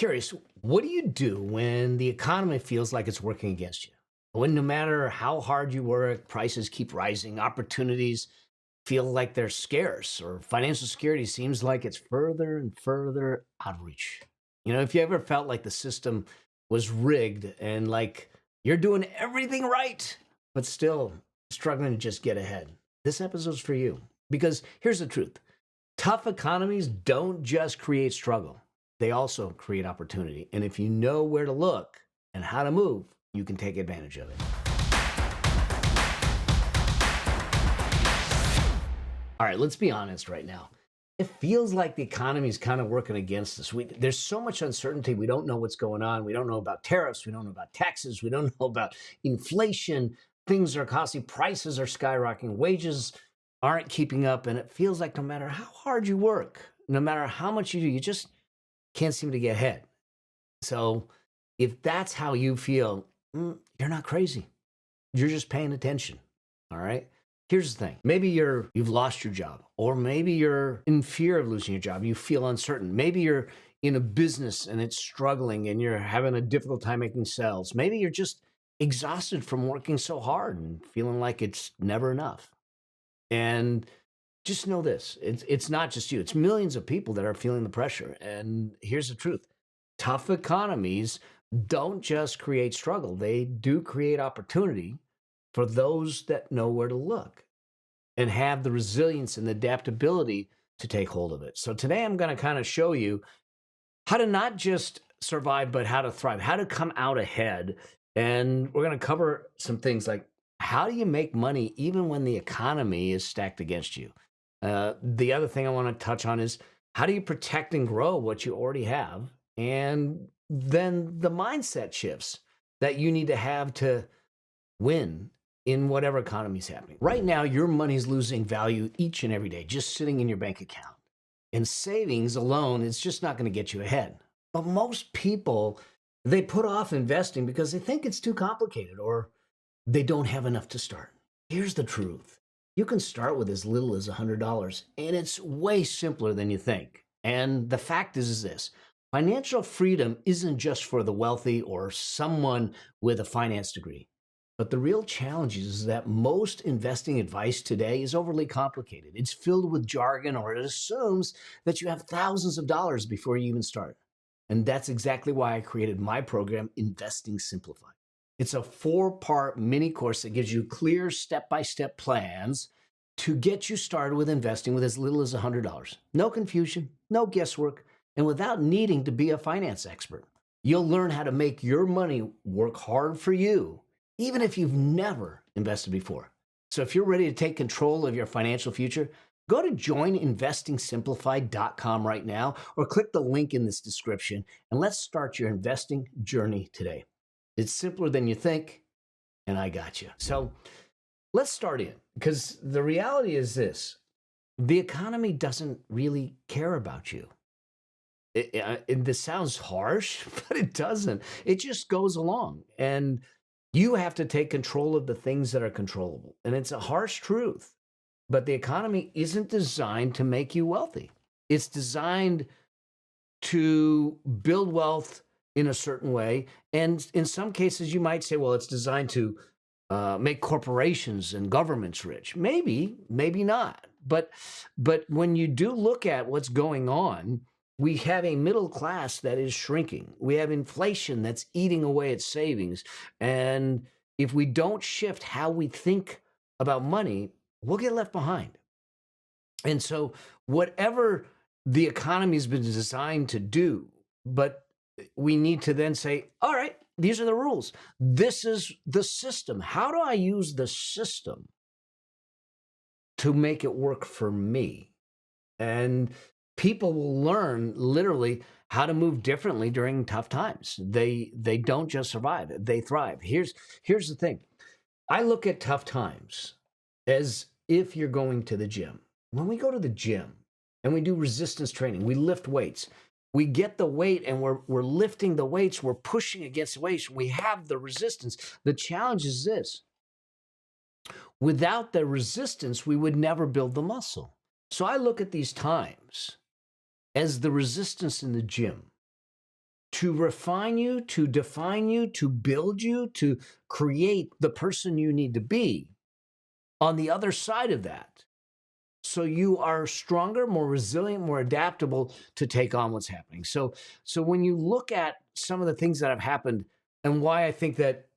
Curious, what do you do when the economy feels like it's working against you? When no matter how hard you work, prices keep rising, opportunities feel like they're scarce, or financial security seems like it's further and further out of reach. If you ever felt like the system was rigged and like you're doing everything right, but still struggling to just get ahead, this episode's for you. Because here's the truth: tough economies don't just create struggle, they also create opportunity. And if you know where to look and how to move, you can take advantage of it. All right, let's be honest right now. It feels like the economy is kind of working against us. There's so much uncertainty. We don't know what's going on. We don't know about tariffs. We don't know about taxes. We don't know about inflation. Things are costing, prices are skyrocketing, wages aren't keeping up. And it feels like no matter how hard you work, no matter how much you do, you just can't seem to get ahead. So if that's how you feel, you're not crazy. You're just paying attention. All right. Here's the thing. Maybe you've lost your job, or maybe you're in fear of losing your job. You feel uncertain. Maybe you're in a business and it's struggling and you're having a difficult time making sales. Maybe you're just exhausted from working so hard and feeling like it's never enough. And just know this, it's not just you. It's millions of people that are feeling the pressure. And here's the truth. Tough economies don't just create struggle. They do create opportunity for those that know where to look and have the resilience and the adaptability to take hold of it. So today I'm going to kind of show you how to not just survive, but how to thrive, how to come out ahead. And we're going to cover some things like, how do you make money even when the economy is stacked against you? The other thing I want to touch on is, how do you protect and grow what you already have? And then the mindset shifts that you need to have to win in whatever economy is happening. Right now, your money's losing value each and every day, just sitting in your bank account. And savings alone is just not going to get you ahead. But most people, they put off investing because they think it's too complicated or they don't have enough to start. Here's the truth. You can start with as little as $100, and it's way simpler than you think. And the fact is this: financial freedom isn't just for the wealthy or someone with a finance degree. But the real challenge is that most investing advice today is overly complicated. It's filled with jargon, or it assumes that you have thousands of dollars before you even start. And that's exactly why I created my program, Investing Simplified. It's a 4-part mini course that gives you clear step-by-step plans to get you started with investing with as little as $100. No confusion, no guesswork, and without needing to be a finance expert. You'll learn how to make your money work hard for you, even if you've never invested before. So if you're ready to take control of your financial future, go to joininvestingsimplified.com right now, or click the link in this description, and let's start your investing journey today. It's simpler than you think, and I got you. So let's start in, because the reality is this: the economy doesn't really care about you. This sounds harsh, but it doesn't. It just goes along, and you have to take control of the things that are controllable. And it's a harsh truth, but the economy isn't designed to make you wealthy. It's designed to build wealth in a certain way. And in some cases, you might say, well, it's designed to make corporations and governments rich. Maybe, maybe not. But when you do look at what's going on, we have a middle class that is shrinking. We have inflation that's eating away at savings. And if we don't shift how we think about money, we'll get left behind. And so whatever the economy has been designed to do, but we need to then say, all right, these are the rules. This is the system. How do I use the system to make it work for me? And people will learn literally how to move differently during tough times. They don't just survive, they thrive. Here's the thing. I look at tough times as if you're going to the gym. When we go to the gym and we do resistance training, we lift weights. We get the weight and we're lifting the weights, we're pushing against the weights, we have the resistance. The challenge is this: without the resistance, we would never build the muscle. So I look at these times as the resistance in the gym to refine you, to define you, to build you, to create the person you need to be on the other side of that. So you are stronger, more resilient, more adaptable to take on what's happening. So when you look at some of the things that have happened and why I think that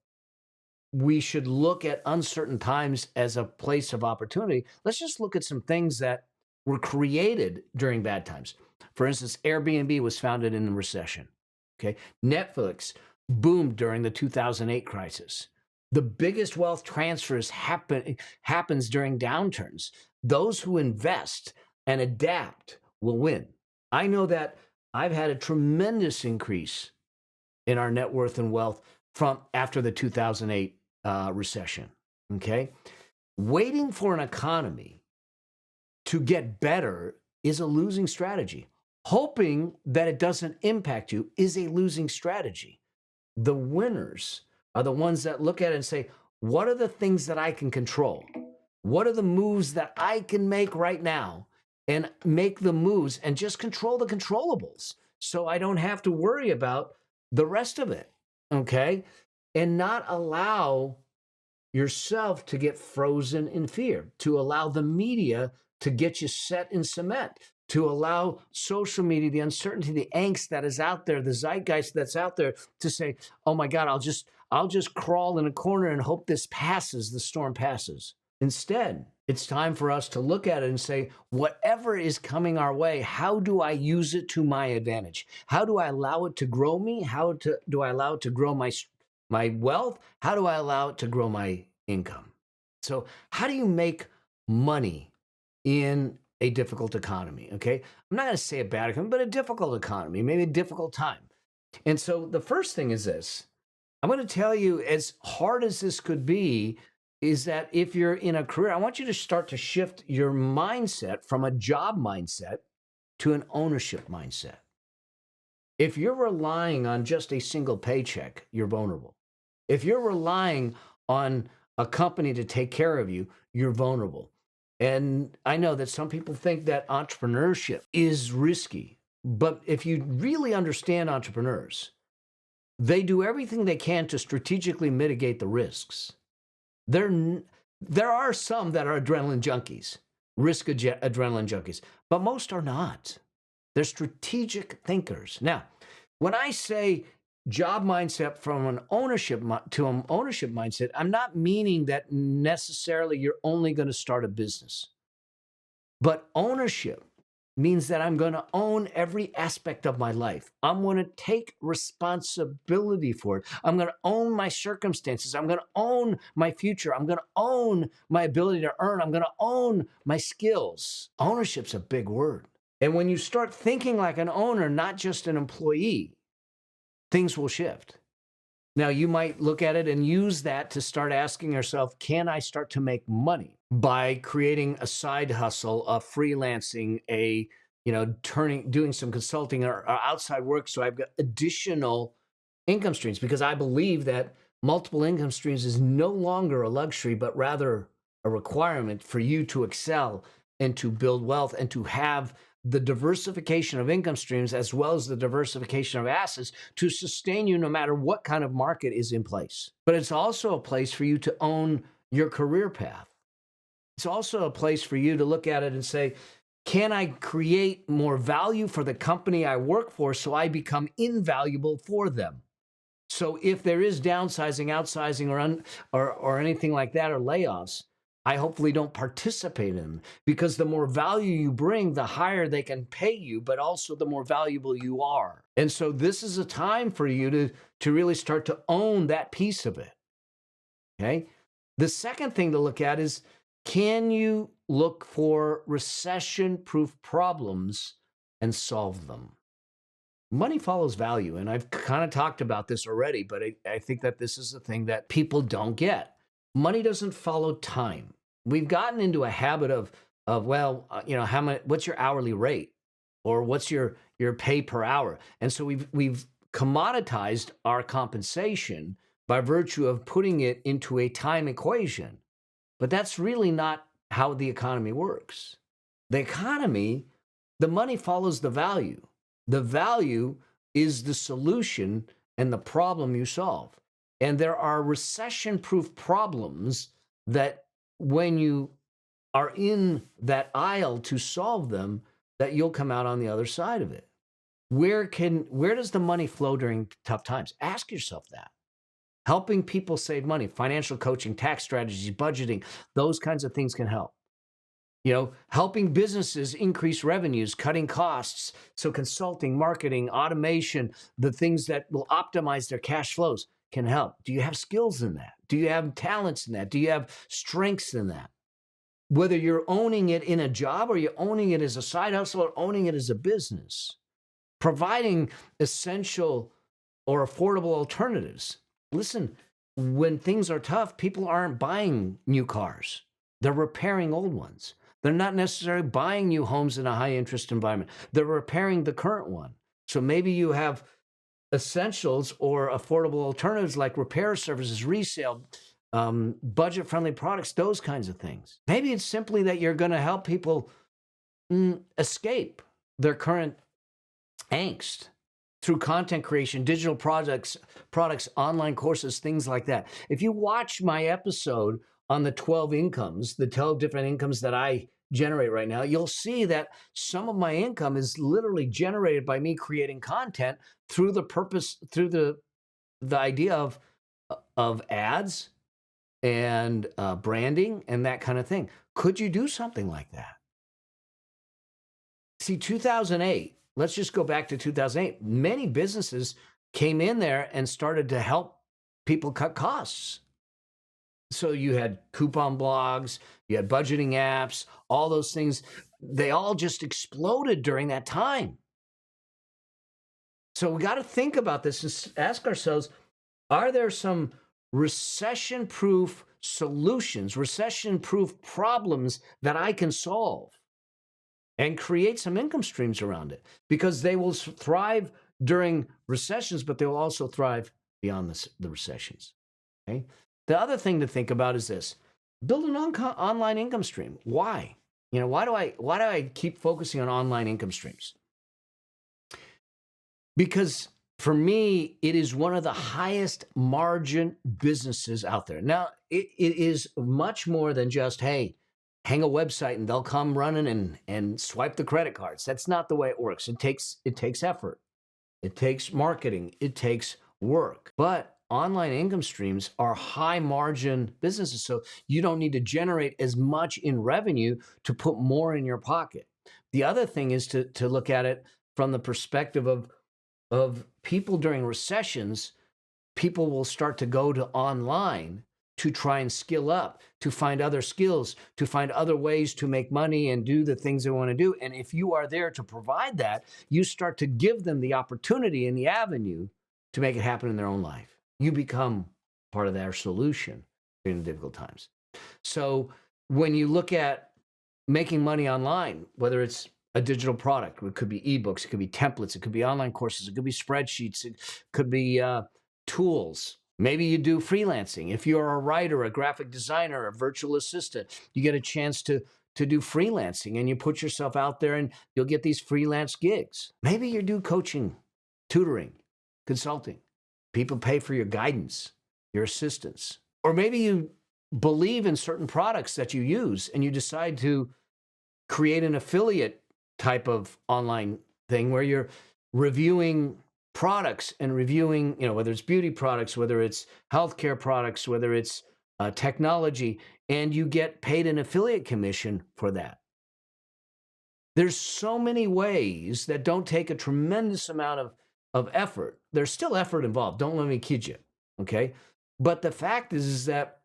we should look at uncertain times as a place of opportunity, let's just look at some things that were created during bad times. For instance, Airbnb was founded in the recession. Okay. Netflix boomed during the 2008 crisis. The biggest wealth transfers happens during downturns. Those who invest and adapt will win. I know that I've had a tremendous increase in our net worth and wealth from after the 2008 recession. Okay. Waiting for an economy to get better is a losing strategy. Hoping that it doesn't impact you is a losing strategy. The winners are the ones that look at it and say, what are the things that I can control? What are the moves that I can make right now? And make the moves and just control the controllables so I don't have to worry about the rest of it. Okay. And not allow yourself to get frozen in fear, to allow the media to get you set in cement, to allow social media, the uncertainty, the angst that is out there, the zeitgeist that's out there to say, oh my God, I'll just crawl in a corner and hope this passes, the storm passes. Instead, it's time for us to look at it and say, whatever is coming our way, how do I use it to my advantage? How do I allow it to grow me? Do I allow it to grow my wealth? How do I allow it to grow my income? So how do you make money in a difficult economy? Okay. I'm not going to say a bad economy, but a difficult economy, maybe a difficult time. And so the first thing is this. I'm going to tell you, as hard as this could be, is that if you're in a career, I want you to start to shift your mindset from a job mindset to an ownership mindset. If you're relying on just a single paycheck, you're vulnerable. If you're relying on a company to take care of you, you're vulnerable. And I know that some people think that entrepreneurship is risky, but if you really understand entrepreneurs, they do everything they can to strategically mitigate the risks. There are some that are adrenaline junkies, adrenaline junkies, but most are not. They're strategic thinkers. Now, when I say job mindset from an ownership to an ownership mindset, I'm not meaning that necessarily you're only going to start a business. But ownership means that I'm going to own every aspect of my life. I'm going to take responsibility for it. I'm going to own my circumstances. I'm going to own my future. I'm going to own my ability to earn. I'm going to own my skills. Ownership's a big word. And when you start thinking like an owner, not just an employee, things will shift. Now, you might look at it and use that to start asking yourself, can I start to make money by creating a side hustle, a freelancing, doing some consulting or outside work so I've got additional income streams? Because I believe that multiple income streams is no longer a luxury, but rather a requirement for you to excel and to build wealth and to have the diversification of income streams as well as the diversification of assets to sustain you no matter what kind of market is in place. But it's also a place for you to own your career path. It's also a place for you to look at it and say, can I create more value for the company I work for so I become invaluable for them? So if there is downsizing, outsizing, or anything like that, or layoffs, I hopefully don't participate in them, because the more value you bring, the higher they can pay you, but also the more valuable you are. And so this is a time for you to really start to own that piece of it. Okay. The second thing to look at is, can you look for recession-proof problems and solve them? Money follows value. And I've kind of talked about this already, but I think that this is the thing that people don't get. Money doesn't follow time. We've gotten into a habit of how much, what's your hourly rate, or what's your pay per hour? And so we've commoditized our compensation by virtue of putting it into a time equation. But that's really not how the economy works. The money follows the value. The value is the solution and the problem you solve. And there are recession-proof problems that when you are in that aisle to solve them, that you'll come out on the other side of it. Where does the money flow during tough times? Ask yourself that. Helping people save money, financial coaching, tax strategies, budgeting, those kinds of things can help. Helping businesses increase revenues, cutting costs. So consulting, marketing, automation, the things that will optimize their cash flows can help. Do you have skills in that? Do you have talents in that? Do you have strengths in that? Whether you're owning it in a job or you're owning it as a side hustle or owning it as a business, providing essential or affordable alternatives. Listen, when things are tough, people aren't buying new cars. They're repairing old ones. They're not necessarily buying new homes in a high interest environment. They're repairing the current one. So maybe you have essentials or affordable alternatives like repair services, resale, budget-friendly products, those kinds of things. Maybe it's simply that you're going to help people escape their current angst through content creation, digital products, online courses, things like that. If you watch my episode on the 12 incomes, the 12 different incomes that I generate right now, you'll see that some of my income is literally generated by me creating content through the idea of ads and branding and that kind of thing. Could you do something like that? See, 2008, let's just go back to 2008. Many businesses came in there and started to help people cut costs. So you had coupon blogs, you had budgeting apps, all those things. They all just exploded during that time. So we got to think about this and ask ourselves, are there some recession-proof solutions, recession-proof problems that I can solve and create some income streams around it? Because they will thrive during recessions, but they will also thrive beyond the recessions. Okay. The other thing to think about is this: build an online income stream. Why? Why do I keep focusing on online income streams? Because for me, it is one of the highest margin businesses out there. Now, it is much more than just, hey, hang a website and they'll come running and swipe the credit cards. That's not the way it works. It takes effort. It takes marketing. It takes work. But online income streams are high margin businesses. So you don't need to generate as much in revenue to put more in your pocket. The other thing is to look at it from the perspective of people during recessions. People will start to go to online to try and skill up, to find other skills, to find other ways to make money and do the things they want to do. And if you are there to provide that, you start to give them the opportunity and the avenue to make it happen in their own life. You become part of their solution during the difficult times. So when you look at making money online, whether it's a digital product, it could be ebooks, it could be templates, it could be online courses, it could be spreadsheets, it could be tools. Maybe you do freelancing. If you're a writer, a graphic designer, a virtual assistant, you get a chance to do freelancing and you put yourself out there and you'll get these freelance gigs. Maybe you do coaching, tutoring, consulting. People pay for your guidance, your assistance. Or maybe you believe in certain products that you use and you decide to create an affiliate type of online thing where you're reviewing products and reviewing, whether it's beauty products, whether it's healthcare products, whether it's technology, and you get paid an affiliate commission for that. There's so many ways that don't take a tremendous amount of effort. There's still effort involved. Don't let me kid you. Okay. But the fact is that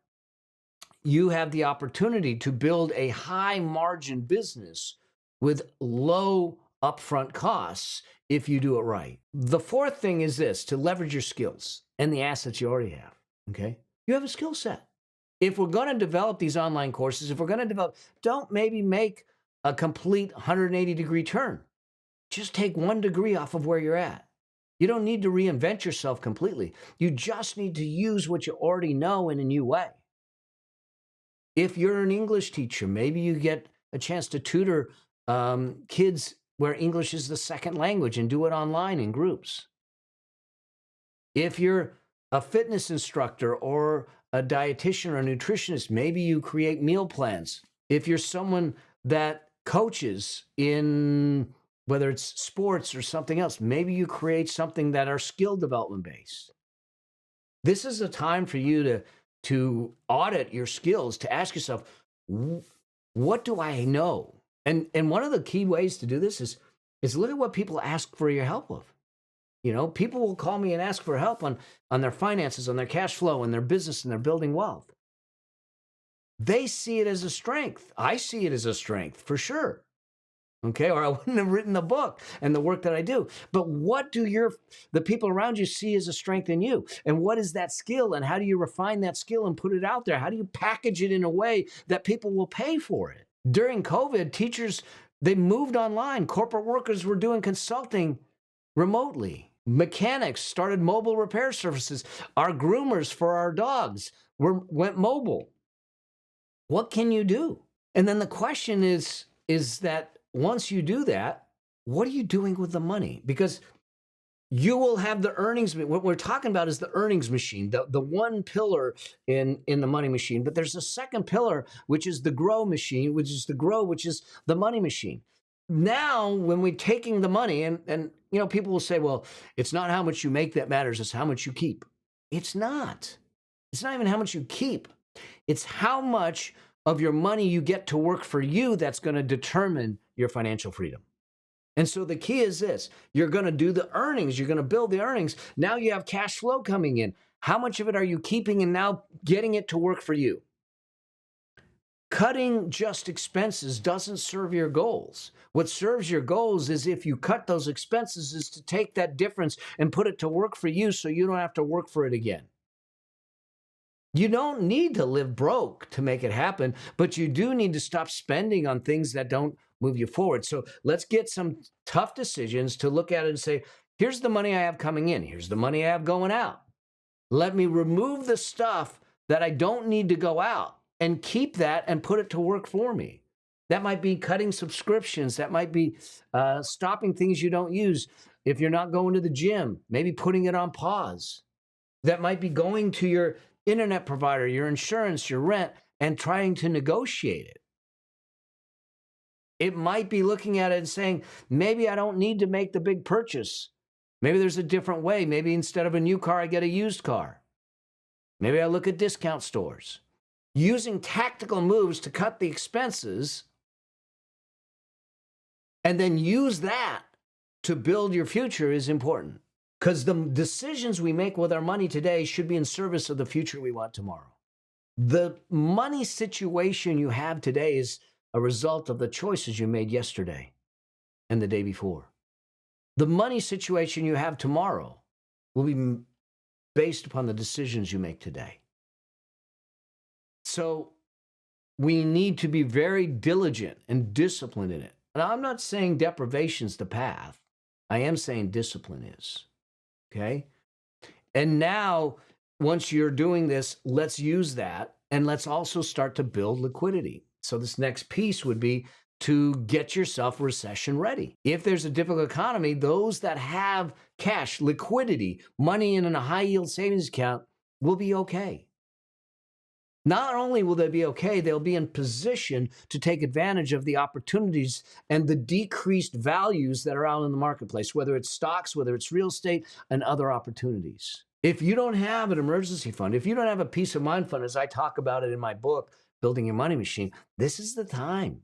you have the opportunity to build a high margin business with low upfront costs if you do it right. The fourth thing is this: to leverage your skills and the assets you already have. Okay. You have a skill set. If we're going to develop these online courses, don't maybe make a complete 180-degree turn. Just take 1 degree off of where you're at. You don't need to reinvent yourself completely. You just need to use what you already know in a new way. If you're an English teacher, maybe you get a chance to tutor kids where English is the second language and do it online in groups. If you're a fitness instructor or a dietitian or a nutritionist, maybe you create meal plans. If you're someone that coaches in whether it's sports or something else, maybe you create something that are skill development based. This is a time for you to audit your skills, to ask yourself, what do I know? And one of the key ways to do this is look at what people ask for your help with. You know, people will call me and ask for help on their finances, on their cash flow, and their business, and their building wealth. They see it as a strength. I see it as a strength for sure. Okay, or I wouldn't have written the book and the work that I do. But what do the people around you see as a strength in you? And what is that skill? And how do you refine that skill and put it out there? How do you package it in a way that people will pay for it? During COVID, teachers, they moved online. Corporate workers were doing consulting remotely. Mechanics started mobile repair services. Our groomers for our dogs went mobile. What can you do? And then the question is that once you do that, what are you doing with the money? Because you will have the earnings. What we're talking about is the earnings machine, the one pillar in the money machine. But there's a second pillar, which is the grow machine, which is the money machine. Now, when we're taking the money, and you know, people will say, well, it's not how much you make that matters, it's how much you keep. It's not. It's not even how much you keep. It's how much of your money you get to work for you that's going to determine your financial freedom. And so the key is this: you're going to do the earnings, you're going to build the earnings. Now you have cash flow coming in. How much of it are you keeping and now getting it to work for you? Cutting just expenses doesn't serve your goals. What serves your goals is, if you cut those expenses, is to take that difference and put it to work for you so you don't have to work for it again. You don't need to live broke to make it happen, but you do need to stop spending on things that don't move you forward. So let's get some tough decisions to look at it and say, here's the money I have coming in. Here's the money I have going out. Let me remove the stuff that I don't need to go out and keep that and put it to work for me. That might be cutting subscriptions. That might be stopping things you don't use. If you're not going to the gym, maybe putting it on pause. That might be going to your internet provider, your insurance, your rent, and trying to negotiate it. It might be looking at it and saying, maybe I don't need to make the big purchase. Maybe there's a different way. Maybe instead of a new car, I get a used car. Maybe I look at discount stores. Using tactical moves to cut the expenses and then use that to build your future is important. Because the decisions we make with our money today should be in service of the future we want tomorrow. The money situation you have today is a result of the choices you made yesterday and the day before. The money situation you have tomorrow will be based upon the decisions you make today. So we need to be very diligent and disciplined in it. And I'm not saying deprivation's the path. I am saying discipline is. Okay? And now, once you're doing this, let's use that, and let's also start to build liquidity. So this next piece would be to get yourself recession ready. If there's a difficult economy, those that have cash, liquidity, money in a high yield savings account will be okay. Not only will they be okay, they'll be in position to take advantage of the opportunities and the decreased values that are out in the marketplace, whether it's stocks, whether it's real estate, and other opportunities. If you don't have an emergency fund, if you don't have a peace of mind fund, as I talk about it in my book, Building Your Money Machine, this is the time.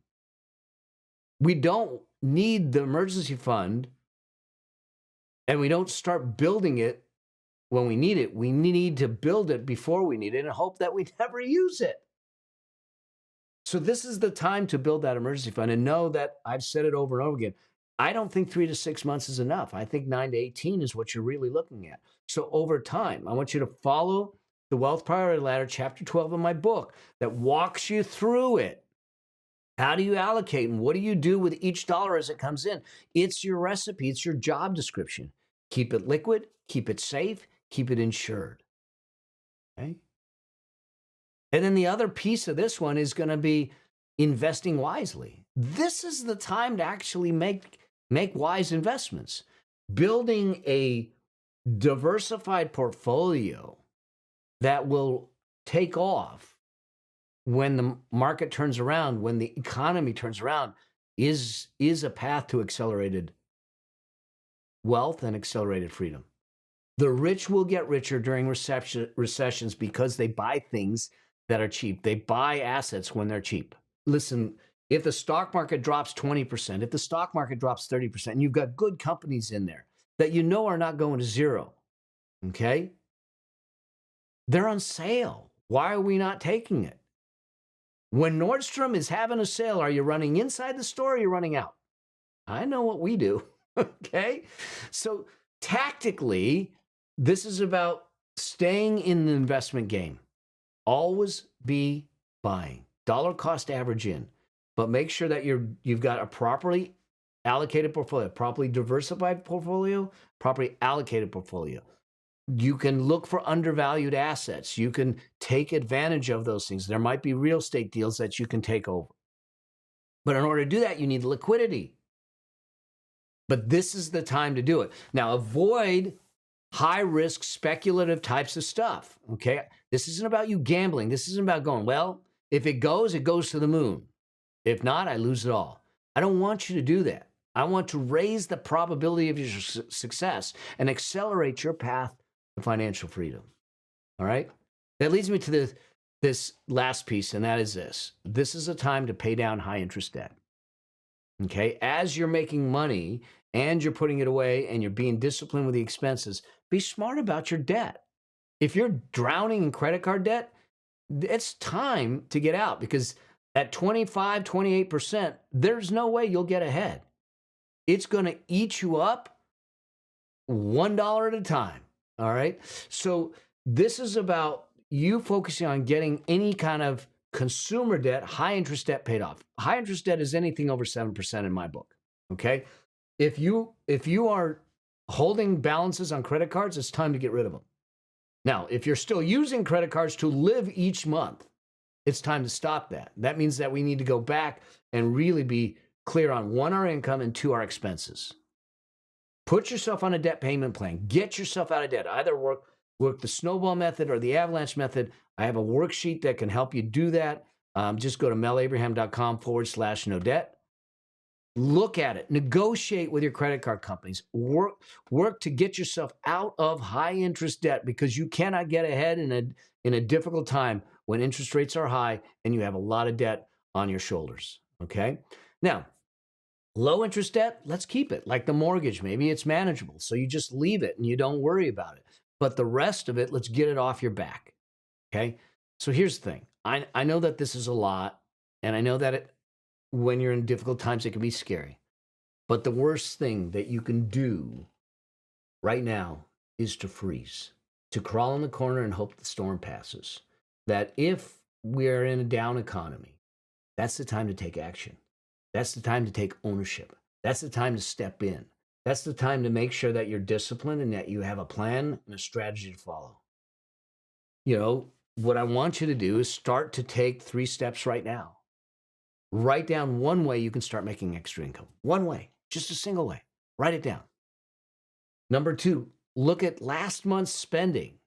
We don't need the emergency fund, and we don't start building it when we need it. We need to build it before we need it and hope that we never use it. So this is the time to build that emergency fund, and know that I've said it over and over again. I don't think 3 to 6 months is enough. I think 9 to 18 is what you're really looking at. So over time, I want you to follow the Wealth Priority Ladder, chapter 12 of my book, that walks you through it. How do you allocate, and what do you do with each dollar as it comes in? It's your recipe. It's your job description. Keep it liquid, keep it safe, keep it insured. Okay? And then the other piece of this one is going to be investing wisely. This is the time to actually make wise investments. Building a diversified portfolio that will take off when the market turns around, when the economy turns around, is a path to accelerated wealth and accelerated freedom. The rich will get richer during recessions because they buy things that are cheap. They buy assets when they're cheap. Listen, if the stock market drops 20%, if the stock market drops 30%, and you've got good companies in there that you know are not going to zero, okay? They're on sale. Why are we not taking it? When Nordstrom is having a sale, are you running inside the store or are you running out? I know what we do, okay? So tactically, this is about staying in the investment game. Always be buying. Dollar cost average in. But make sure that you've got a properly allocated portfolio, properly diversified portfolio, properly allocated portfolio. You can look for undervalued assets. You can take advantage of those things. There might be real estate deals that you can take over. But in order to do that, you need liquidity. But this is the time to do it. Now, avoid high-risk speculative types of stuff, okay? This isn't about you gambling. This isn't about going, well, if it goes to the moon. If not, I lose it all. I don't want you to do that. I want to raise the probability of your success and accelerate your path to financial freedom, all right? That leads me to this last piece, and that is this. This is a time to pay down high-interest debt, okay? As you're making money and you're putting it away and you're being disciplined with the expenses, be smart about your debt. If you're drowning in credit card debt, it's time to get out because at 25, 28%, there's no way you'll get ahead. It's going to eat you up $1 at a time, all right? So this is about you focusing on getting any kind of consumer debt, high interest debt paid off. High interest debt is anything over 7% in my book, okay? If you are holding balances on credit cards, it's time to get rid of them. Now, if you're still using credit cards to live each month, it's time to stop that. That means that we need to go back and really be clear on one, our income, and two, our expenses. Put yourself on a debt payment plan. Get yourself out of debt. Either work the snowball method or the avalanche method. I have a worksheet that can help you do that. Just go to melabraham.com/no debt. Look at it. Negotiate with your credit card companies. Work to get yourself out of high interest debt because you cannot get ahead in a difficult time when interest rates are high and you have a lot of debt on your shoulders. Okay? Now, low interest debt, let's keep it. Like the mortgage, maybe it's manageable. So you just leave it and you don't worry about it. But the rest of it, let's get it off your back. Okay? So here's the thing. I know that this is a lot, and I know that when you're in difficult times, it can be scary. But the worst thing that you can do right now is to freeze, to crawl in the corner and hope the storm passes. That if we're in a down economy, that's the time to take action. That's the time to take ownership. That's the time to step in. That's the time to make sure that you're disciplined and that you have a plan and a strategy to follow. You know, what I want you to do is start to take 3 steps right now. Write down one way you can start making extra income. One way, just a single way. Write it down. Number 2, look at last month's spending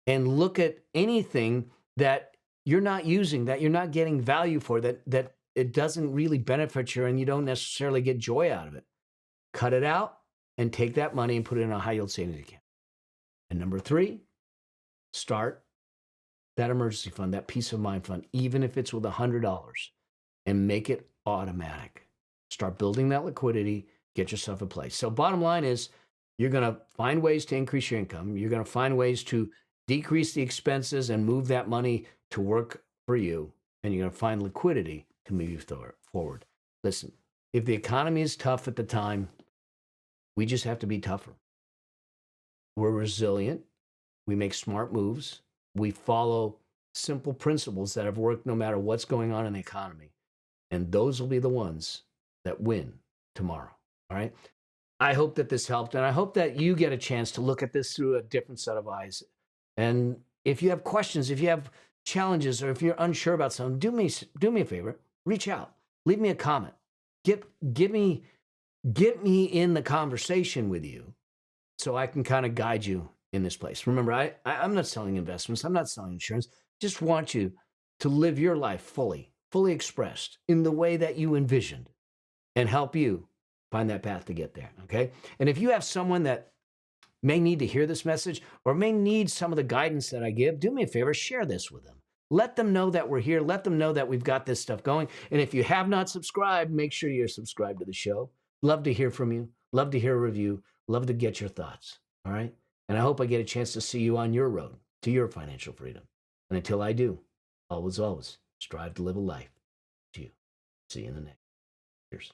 and look at anything that you're not using, that you're not getting value for, that it doesn't really benefit you and you don't necessarily get joy out of it. Cut it out and take that money and put it in a high yield savings account. And number 3, start that emergency fund, that peace of mind fund, even if it's with $100. And make it automatic. Start building that liquidity, get yourself in place. So bottom line is you're going to find ways to increase your income. You're going to find ways to decrease the expenses and move that money to work for you. And you're going to find liquidity to move you forward. Listen, if the economy is tough at the time, we just have to be tougher. We're resilient. We make smart moves. We follow simple principles that have worked no matter what's going on in the economy. And those will be the ones that win tomorrow, all right? I hope that this helped, and I hope that you get a chance to look at this through a different set of eyes. And if you have questions, if you have challenges, or if you're unsure about something, do me a favor, reach out, leave me a comment, get me in the conversation with you, so I can kind of guide you in this place. Remember, I'm not selling investments. I'm not selling insurance. Just want you to live your life fully expressed in the way that you envisioned and help you find that path to get there. Okay. And if you have someone that may need to hear this message or may need some of the guidance that I give, do me a favor, share this with them. Let them know that we're here. Let them know that we've got this stuff going. And if you have not subscribed, make sure you're subscribed to the show. Love to hear from you. Love to hear a review. Love to get your thoughts. All right. And I hope I get a chance to see you on your road to your financial freedom. And until I do, always strive to live a life to you. See you in the next.